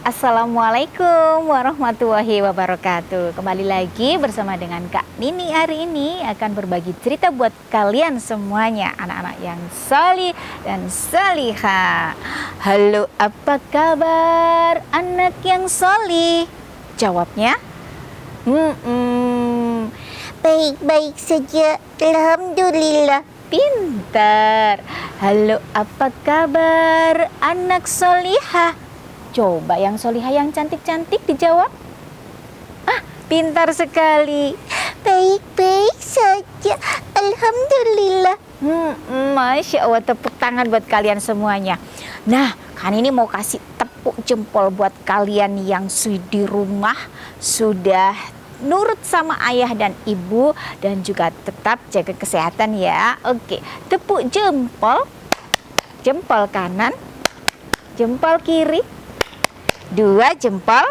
Assalamualaikum warahmatullahi wabarakatuh. Kembali lagi bersama dengan Kak Nini. Hari ini akan berbagi cerita buat kalian semuanya, anak-anak yang salih dan salihah. Halo, apa kabar anak yang salih? Jawabnya Baik-baik saja, alhamdulillah. pintar. Halo, apa kabar anak solihah? Coba yang solihah yang cantik-cantik dijawab. Pintar sekali. Baik-baik saja, alhamdulillah. Masya Allah, tepuk tangan buat kalian semuanya. Nah, kan ini mau kasih tepuk jempol buat kalian yang di rumah sudah nurut sama ayah dan ibu dan juga tetap jaga kesehatan ya. Oke, tepuk jempol. Jempol kanan, jempol kiri, 2 jempol.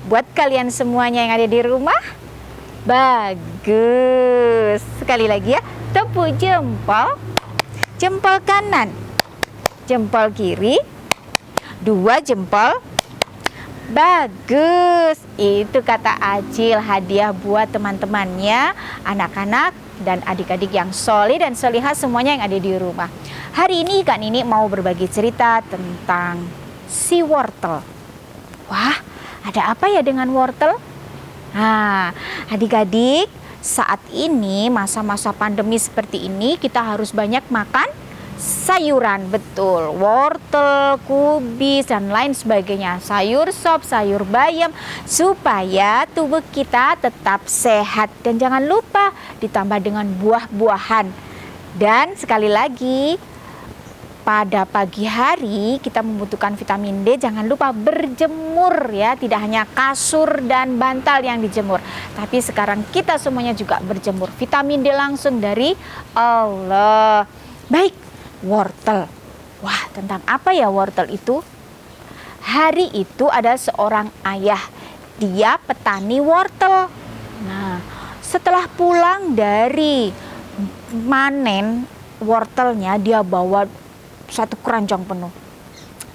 Buat kalian semuanya yang ada di rumah, bagus. Sekali lagi ya, tepuk jempol. Jempol kanan, jempol kiri, 2 jempol. Bagus. Itu kata Acil, hadiah buat teman-temannya, anak-anak dan adik-adik yang soleh dan solihah semuanya yang ada di rumah. Hari ini Kak Nini mau berbagi cerita tentang si wortel. Wah, ada apa ya dengan wortel? Nah, adik-adik, saat ini masa-masa pandemi seperti ini kita harus banyak makan sayuran, betul. Wortel, kubis, dan lain sebagainya. Sayur sop, sayur bayam, supaya tubuh kita tetap sehat. Dan jangan lupa ditambah dengan buah-buahan. Dan sekali lagi, pada pagi hari kita membutuhkan vitamin D. Jangan lupa berjemur ya. Tidak hanya kasur dan bantal yang dijemur, tapi sekarang kita semuanya juga berjemur. Vitamin D langsung dari Allah. Baik, wortel. Wah, tentang apa ya wortel itu? Hari itu ada seorang ayah. Dia petani wortel. Nah, setelah pulang dari manen wortelnya, dia bawa satu keranjang penuh.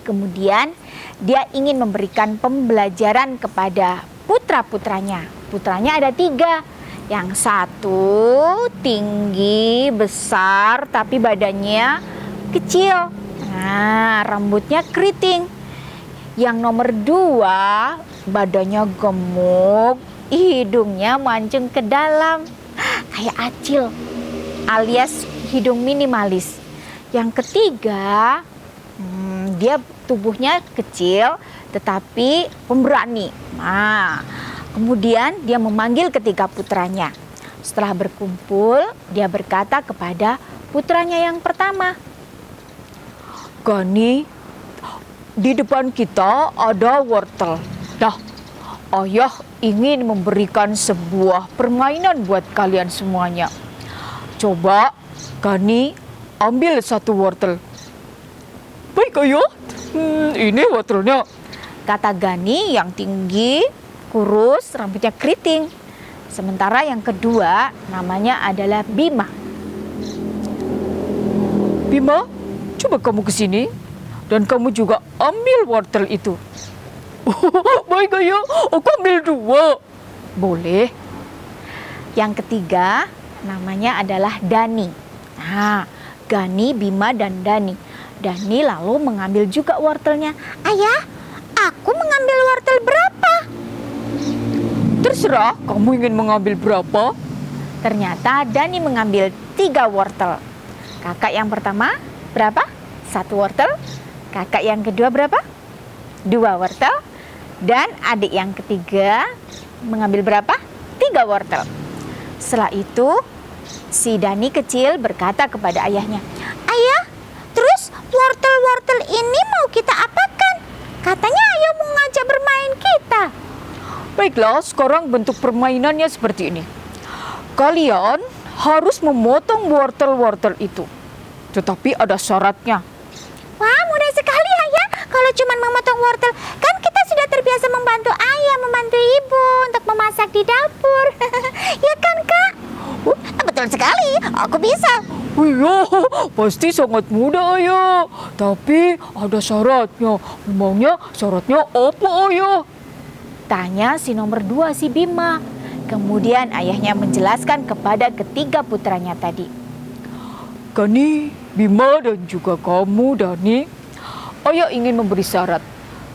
Kemudian dia ingin memberikan pembelajaran kepada putra-putranya. Putranya ada 3. Yang satu tinggi, besar, tapi badannya kecil. Nah, rambutnya keriting. Yang nomor 2 badannya gemuk, hidungnya mancung ke dalam. Kayak Acil alias hidung minimalis. Yang ketiga, dia tubuhnya kecil tetapi pemberani. Nah, kemudian dia memanggil ketiga putranya. Setelah berkumpul, dia berkata kepada putranya yang pertama, "Gani, di depan kita ada wortel. Nah, ayah ingin memberikan sebuah permainan buat kalian semuanya. Coba Gani ambil satu wortel." "Baik ayah, ini wortelnya," kata Gani yang tinggi, kurus, rambutnya keriting. Sementara yang kedua namanya adalah Bima. "Bima, coba kamu ke sini dan kamu juga ambil wortel itu." "Baik ayah, aku ambil 2. "Boleh." Yang ketiga namanya adalah Dani. Nah, Gani, Bima, dan Dani. Dani lalu mengambil juga wortelnya. Ayah, aku mengambil wortel berapa? "Terserah kamu ingin mengambil berapa." Ternyata Dani mengambil 3 wortel. Kakak yang pertama berapa? 1 wortel. Kakak yang kedua berapa? 2 wortel. Dan adik yang ketiga mengambil berapa? 3 wortel. Setelah itu si Dani kecil berkata kepada ayahnya, Ayah, terus wortel-wortel ini mau kita apakan? Katanya ayah mau ngajak bermain kita. "Baiklah, sekarang bentuk permainannya seperti ini. Kalian harus memotong wortel-wortel itu. Tetapi ada syaratnya." Wah, mudah sekali ayah. Kalau cuma memotong wortel, kan kita sudah terbiasa membantu ayah, membantu ibu untuk memasak di dapur. Ya kan, Kak? Betul sekali, aku bisa. Iya, pasti sangat mudah ayah. Tapi ada syaratnya. Memangnya syaratnya apa, Ayah? Tanya si nomor 2 si Bima. Kemudian ayahnya menjelaskan kepada ketiga putranya tadi. Gani, Bima dan juga kamu, Dani, Ayah ingin memberi syarat.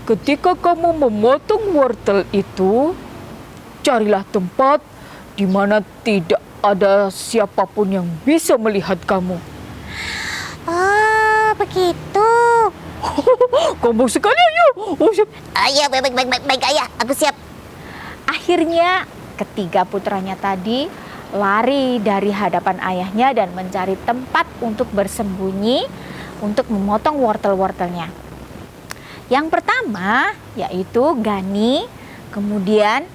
Ketika kamu memotong wortel itu, carilah tempat di mana tidak ada siapapun yang bisa melihat kamu. Oh, begitu. Kamu sekali, Ayah. Oh, siap. Ayah, baik, Ayah. Aku siap. Akhirnya ketiga putranya tadi lari dari hadapan ayahnya dan mencari tempat untuk bersembunyi untuk memotong wortel-wortelnya. Yang pertama yaitu Gani, kemudian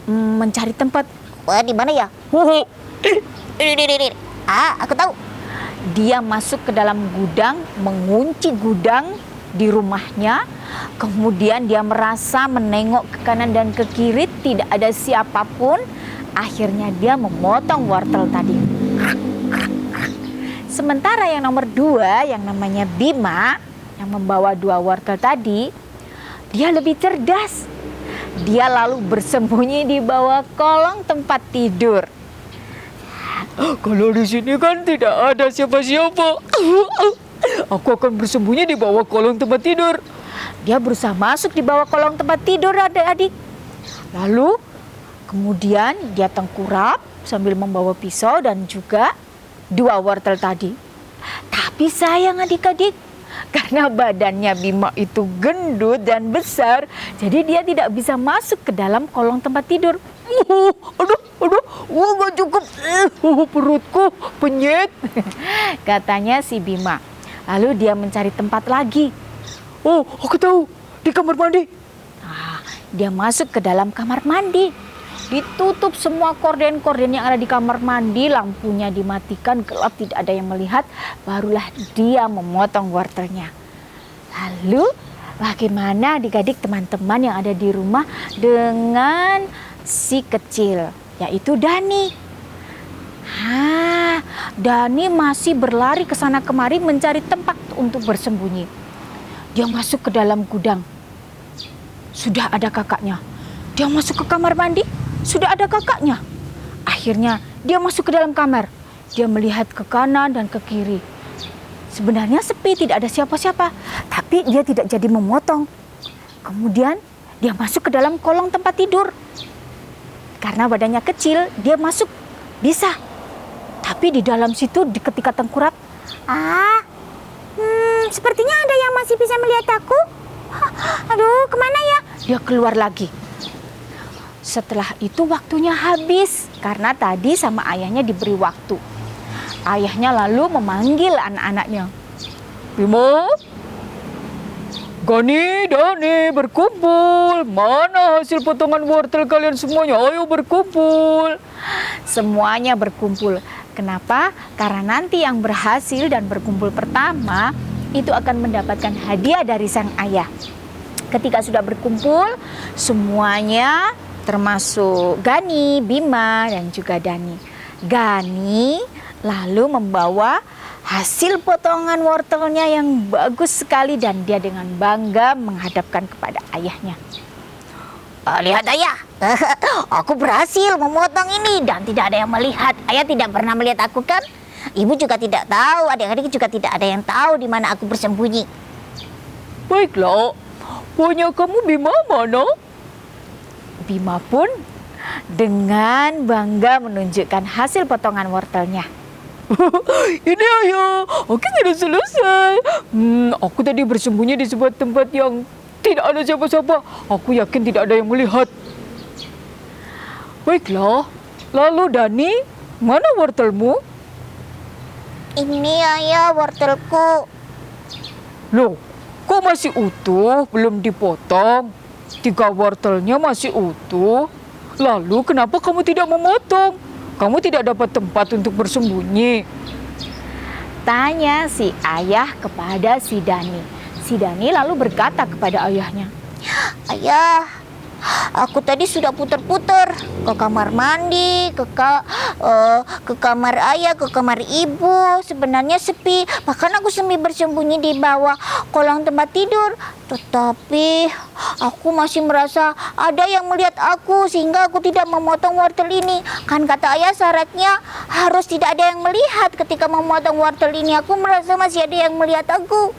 mencari tempat. Wah, di mana ya? Ini. Aku tahu. Dia masuk ke dalam gudang, mengunci gudang di rumahnya. Kemudian dia merasa menengok ke kanan dan ke kiri, tidak ada siapapun. Akhirnya dia memotong wortel tadi. Sementara yang nomor 2 yang namanya Bima, yang membawa 2 wortel tadi, dia lebih cerdas. Dia lalu bersembunyi di bawah kolong tempat tidur. Kalau di sini kan tidak ada siapa-siapa. Aku akan bersembunyi di bawah kolong tempat tidur. Dia berusaha masuk di bawah kolong tempat tidur adik-adik. Lalu kemudian dia tengkurap sambil membawa pisau dan juga 2 wortel tadi. Tapi sayang adik-adik, karena badannya Bima itu gendut dan besar, jadi dia tidak bisa masuk ke dalam kolong tempat tidur. Aduh, gak cukup. Perutku penyet. Katanya si Bima. Lalu dia mencari tempat lagi. Oh, aku tahu. Di kamar mandi. Nah, dia masuk ke dalam kamar mandi. Ditutup semua korden-korden yang ada di kamar mandi, lampunya dimatikan, gelap, tidak ada yang melihat. Barulah dia memotong wortelnya. Lalu bagaimana adik-adik teman-teman yang ada di rumah dengan si kecil, yaitu Dani? Dani masih berlari ke sana kemari mencari tempat untuk bersembunyi. Dia masuk ke dalam gudang. Sudah ada kakaknya. Dia masuk ke kamar mandi. Sudah ada kakaknya. Akhirnya dia masuk ke dalam kamar. Dia melihat ke kanan dan ke kiri. Sebenarnya sepi, tidak ada siapa-siapa. Tapi dia tidak jadi memotong. Kemudian dia masuk ke dalam kolong tempat tidur. Karena badannya kecil, dia masuk bisa. Tapi di dalam situ ketika tengkurap, Sepertinya ada yang masih bisa melihat aku. Aduh, kemana ya? dia keluar lagi. Setelah itu waktunya habis karena tadi sama ayahnya diberi waktu. Ayahnya lalu memanggil anak-anaknya. Bima, Gani, Dani, berkumpul. Mana hasil potongan wortel kalian semuanya? Ayo berkumpul. Semuanya berkumpul. Kenapa? Karena nanti yang berhasil dan berkumpul pertama itu akan mendapatkan hadiah dari sang ayah. Ketika sudah berkumpul, semuanya termasuk Gani, Bima, dan juga Dani. Gani lalu membawa hasil potongan wortelnya yang bagus sekali dan dia dengan bangga menghadapkan kepada ayahnya. Lihat ayah, aku berhasil memotong ini dan tidak ada yang melihat. Ayah tidak pernah melihat aku kan? Ibu juga tidak tahu, adik-adik juga tidak ada yang tahu di mana aku bersembunyi. Baiklah, punya kamu Bima mana? Bima pun dengan bangga menunjukkan hasil potongan wortelnya. Ini ayah, aku sudah selesai. Aku tadi bersembunyi di sebuah tempat yang tidak ada siapa-siapa. Aku yakin tidak ada yang melihat. Baiklah, lalu Dani, mana wortelmu? Ini ayah wortelku. Loh, kok masih utuh, belum dipotong? 3 wortelnya masih utuh. Lalu kenapa kamu tidak memotong? Kamu tidak dapat tempat untuk bersembunyi. Tanya si ayah kepada si Dani. Si Dani lalu berkata kepada ayahnya. Ayah, Aku tadi sudah putar-putar ke kamar mandi, ke kamar ayah, ke kamar ibu. Sebenarnya sepi, bahkan aku bersembunyi di bawah kolong tempat tidur. Tetapi aku masih merasa ada yang melihat aku sehingga aku tidak memotong wortel ini. Kan kata ayah syaratnya harus tidak ada yang melihat ketika memotong wortel ini. Aku merasa masih ada yang melihat aku.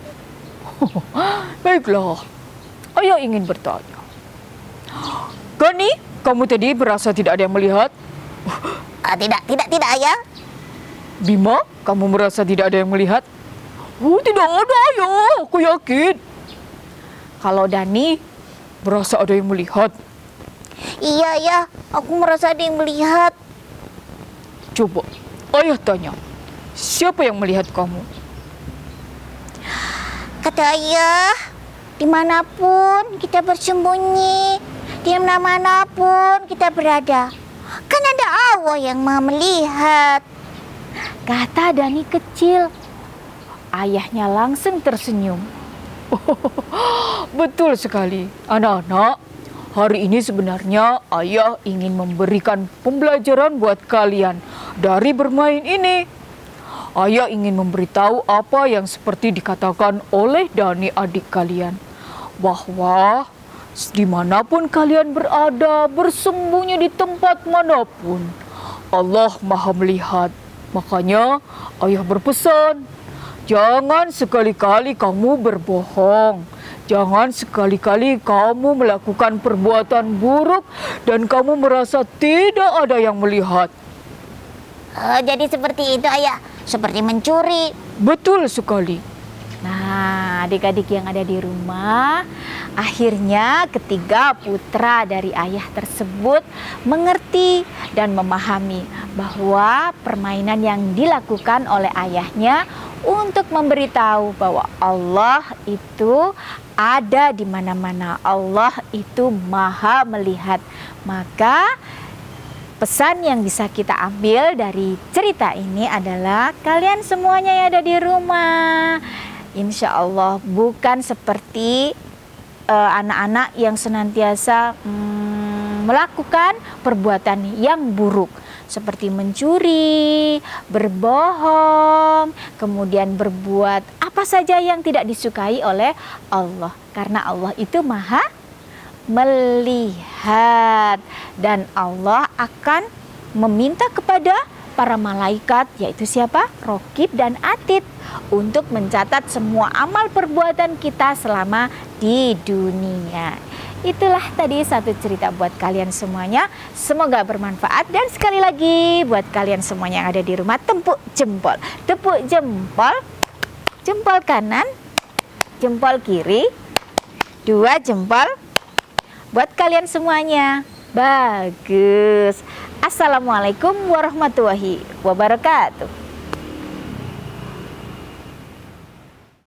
Baiklah, ayah ingin bertanya. Gani, kamu tadi merasa tidak ada yang melihat? Tidak ayah. Bima, kamu merasa tidak ada yang melihat? Oh, tidak ada, ayah. Aku yakin. Kalau Dani merasa ada yang melihat. Iya ya, aku merasa ada yang melihat. Coba, ayah tanya. Siapa yang melihat kamu? Kata ayah, dimanapun kita bersembunyi, di manapun kita berada, kan ada Allah yang Maha melihat. Kata Dani kecil. Ayahnya langsung tersenyum. Betul sekali, anak-anak. Hari ini sebenarnya ayah ingin memberikan pembelajaran buat kalian dari bermain ini. Ayah ingin memberitahu apa yang seperti dikatakan oleh Dani adik kalian. Bahwa dimanapun kalian berada, bersembunyi di tempat manapun, Allah Maha melihat. Makanya ayah berpesan, jangan sekali-kali kamu berbohong. Jangan sekali-kali kamu melakukan perbuatan buruk dan kamu merasa tidak ada yang melihat. Jadi seperti itu ayah, seperti mencuri. Betul sekali. Nah, adik-adik yang ada di rumah, akhirnya ketiga putra dari ayah tersebut mengerti dan memahami bahwa permainan yang dilakukan oleh ayahnya untuk memberitahu bahwa Allah itu ada di mana-mana. Allah itu Maha melihat. Maka pesan yang bisa kita ambil dari cerita ini adalah kalian semuanya yang ada di rumah, insya Allah bukan seperti anak-anak yang senantiasa melakukan perbuatan yang buruk seperti mencuri, berbohong, kemudian berbuat apa saja yang tidak disukai oleh Allah. Karena Allah itu Maha melihat dan Allah akan meminta kepada para malaikat, yaitu siapa? Rokib dan Atid, untuk mencatat semua amal perbuatan kita selama di dunia. Itulah tadi satu cerita buat kalian semuanya. Semoga bermanfaat dan sekali lagi buat kalian semuanya yang ada di rumah, tepuk jempol. Tepuk jempol, jempol kanan, jempol kiri, 2 jempol. Buat kalian semuanya, bagus. Assalamualaikum warahmatullahi wabarakatuh.